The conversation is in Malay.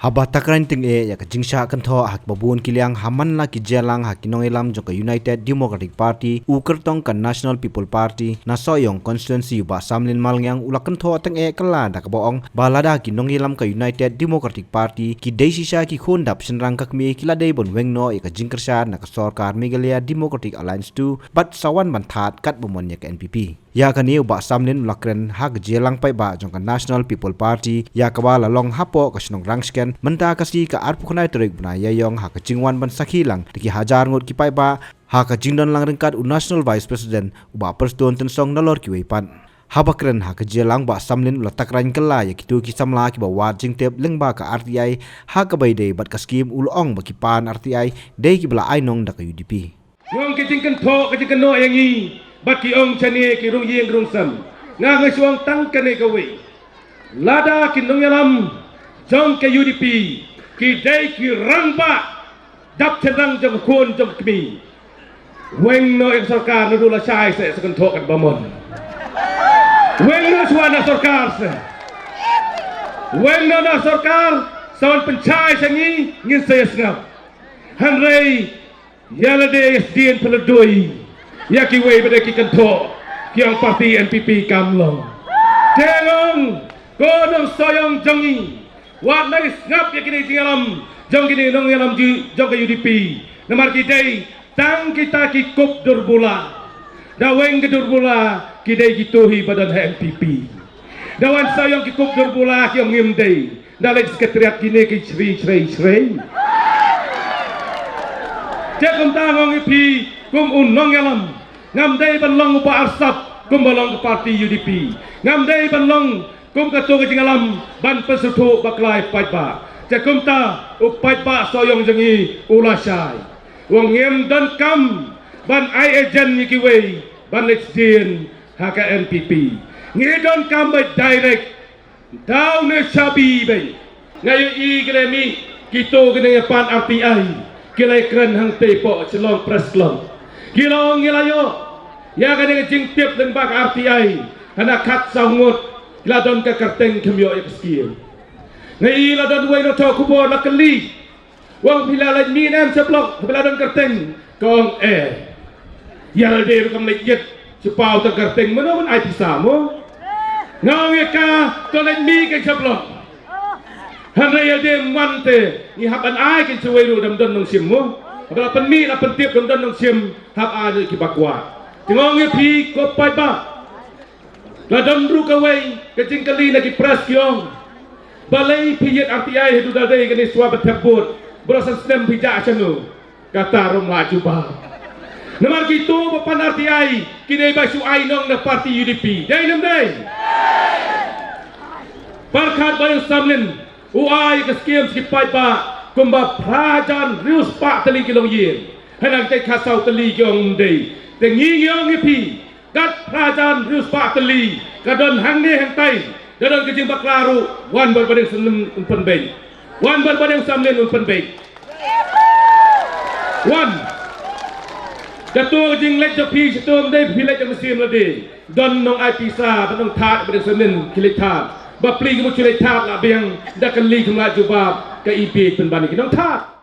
Haba takran ting ya ka jingsha kan tho hak babun kiliang haman la ki jelang hak kinongelam jong ka United Democratic Party ukertong kan National People Party na soyong constituency ba samlin malngyang ulakan tho tang kala da ka boong balada kinongelam ka United Democratic Party ki deisisa ki khondap senrang kakmi kila dei bon wengno ka jingkersha na ka sarkar Meghalaya Democratic Alliance 2 bat sawan banthat kat bomon ya ka NPP ya kani ba samlin ulakren hak jelang pai ba jong ka National People Party ya ka bala long hapo ka snong rangsken menta kasi ka arpukunai terik buna yayong haka jingwan ban sakhilang diki hajar ngot ki pai ba haka jingdon lang ringkat National Vice President uba perston tensong nalor ki weipan habakren haka jelang ba samlin ulatak rain kala ya kitu ki samla ki ba wat jingtep lengba ka RTI haka bai dei bat ka skim ulong ba ki pan RTI dei ki bla ainong da ka UDP ngong ki jingkan tho ka jingkan no yang i bat ki ong chani ki rung yeng rung sam nga ngai suang tang kane ka wei lada ki nong yalam jong ke UDP ki dei ki rangba dap cherang jong khon jong kmi weng no ek sarkar no dula sai se sakan thok at bamon weng no suana sarkar se weng no na sarkar sawan penchai sangi ngin se snap hanrei yalade SDN peladoi yaki wei bade ki kan thok ki ang parti NPP kamlong tengong kodong soyong jongi wat nai ngap ya kini tingalam jong kini nong yalam jong ke UDP namar kita tang kita ki kop durbula daweng ke durbula kita gituhi badan NPP dawan sayang ki kop durbula ki ngim dei dalek sekretariat kini ki sri cekum tangong ipi kum unong yalam ngam dei banlong upa arsap kum balong ke parti UDP ngam dei banlong kum kato ke jingalam ban pesutu baklai paipa jakum ta upai pa soyong jengi ulasai wong ngem dan kam ban ai agent ni kiwei ban letsdien haka NPP ngedon kam by direct down ne sabi bay ngayo i gremi kito gene pan RTI kilai kren hang tepo selong press club kilong ngilayo ya gane jingtip dan bak RTI hana kat sangut ladon ka karteng kemyo ekskiel ngai ladon wei no to kubo nakali wang pilala mi nam seblok ladon karteng kong ya de kam lejit sepau ta karteng mano man ai pisamo ngau ka to le mi ke seblok hanai de mante ni haban ai ke suwei ru dam don nong simmo abla pen mi la pen tiep dam don nong sim hab a ki bakwa ngong pi ko pai ba ladon ru kawai kecing kali lagi pras kiong balai pijit RTI hidu dadai kini suabat terbut berasa stem pijak cengu kata rom laju ba namar gitu papan RTI kini basu ainong na parti UDP dai nam dai parkhat bayang samlin uai ke skim skipai ba kumba prajan rius pak teli kilong yin hanang cai khasau teli kiong dai tengi ngiong ngipi kat prajan rius pak teli kadon hang ni hang tai kadon kejing baklaru wan berbanding selim umpan baik wan berbanding samlin umpan baik wan jatuh kejing lek japi setum dai pilek jam mesin lade don nong ai pisa nong that berbanding samlin kilik that bapli kemu cilik that la biang dakan li kemla jubab ke IP penbanding nong that